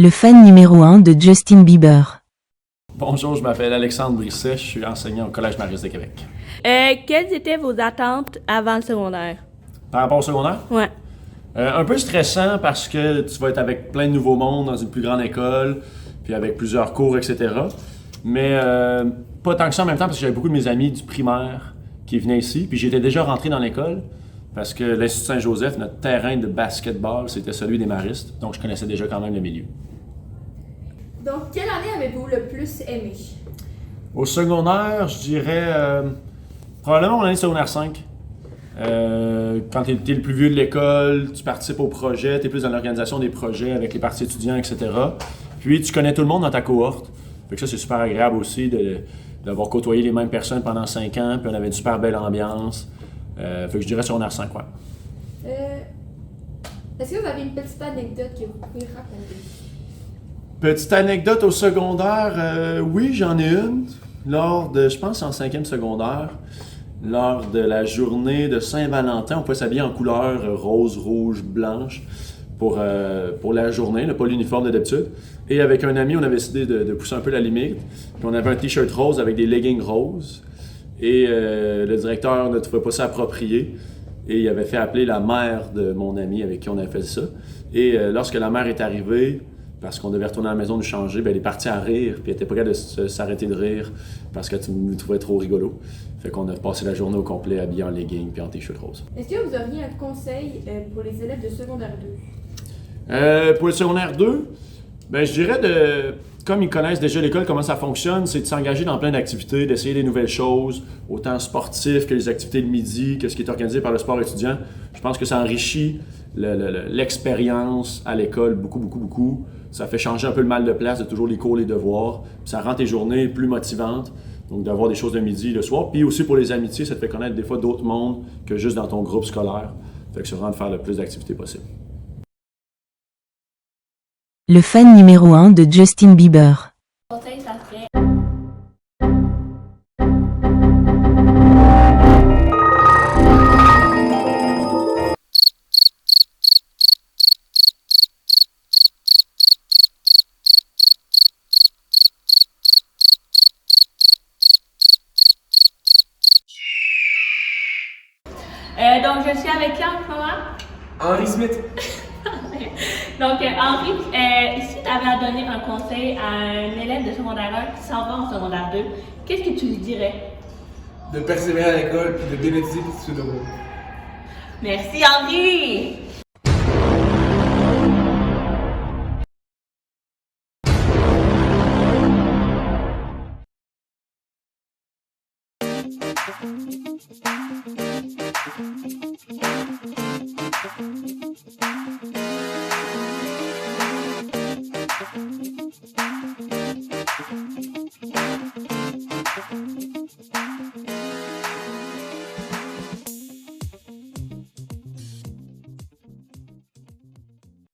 Le fan numéro 1 de Justin Bieber. Bonjour, je m'appelle Alexandre Brisset, je suis enseignant au Collège Maurice de Québec. Quelles étaient vos attentes avant le secondaire? Par rapport au secondaire? Ouais. Un peu stressant parce que tu vas être avec plein de nouveaux mondes dans une plus grande école, puis avec plusieurs cours, etc. Mais pas tant que ça en même temps parce que j'avais beaucoup de mes amis du primaire qui venaient ici, puis j'étais déjà rentré dans l'école parce que l'Institut Saint-Joseph, notre terrain de basketball, c'était celui des maristes, donc je connaissais déjà quand même le milieu. Donc, quelle année avez-vous le plus aimé? Au secondaire, je dirais probablement mon année secondaire 5. Quand tu es le plus vieux de l'école, tu participes au projet, tu es plus dans l'organisation des projets avec les partis étudiants, etc. Puis tu connais tout le monde dans ta cohorte. Fait que ça, c'est super agréable aussi d'avoir côtoyé les mêmes personnes pendant 5 ans, puis on avait une super belle ambiance. Fait que je dirais secondaire 5, ouais. Est-ce que vous avez une petite anecdote que vous pouvez raconter? Petite anecdote au secondaire, oui, j'en ai une. Lors de, je pense en 5e secondaire, lors de la journée de Saint-Valentin, on pouvait s'habiller en couleur rose, rouge, blanche pour la journée, là, pas l'uniforme de d'habitude. Et avec un ami, on avait décidé de pousser un peu la limite. Puis on avait un t-shirt rose avec des leggings roses. Et le directeur ne trouvait pas ça approprié. Et il avait fait appeler la mère de mon ami avec qui on avait fait ça. Et lorsque la mère est arrivée, parce qu'on devait retourner à la maison nous changer, ben elle est partie à rire, puis elle était pas capable de s'arrêter de rire parce qu'elle nous trouvait trop rigolo. Fait qu'on a passé la journée au complet habillé en leggings puis en t-shirt rose. Est-ce que vous auriez un conseil pour les élèves de secondaire 2? Pour le secondaire 2, ben je dirais comme ils connaissent déjà l'école, comment ça fonctionne, c'est de s'engager dans plein d'activités, d'essayer des nouvelles choses, autant sportives que les activités de midi, que ce qui est organisé par le sport étudiant. Je pense que ça enrichit l'expérience à l'école beaucoup. Ça fait changer un peu le mal de place de toujours les cours, les devoirs. Puis ça rend tes journées plus motivantes, donc d'avoir des choses le midi, le soir. Puis aussi pour les amitiés, ça te fait connaître des fois d'autres mondes que juste dans ton groupe scolaire. Fait que c'est vraiment de faire le plus d'activités possible. Le fan numéro 1 de Justin Bieber. Conseil, ça serait... Donc, je suis avec qui en ce moment? Henri Smith. Donc, Henri, si tu avais à donner un conseil à un élève de secondaire 1 qui s'en va en secondaire 2, qu'est-ce que tu lui dirais? De persévérer à l'école et de bien étudier pour tout ce devoir. Merci, Henri!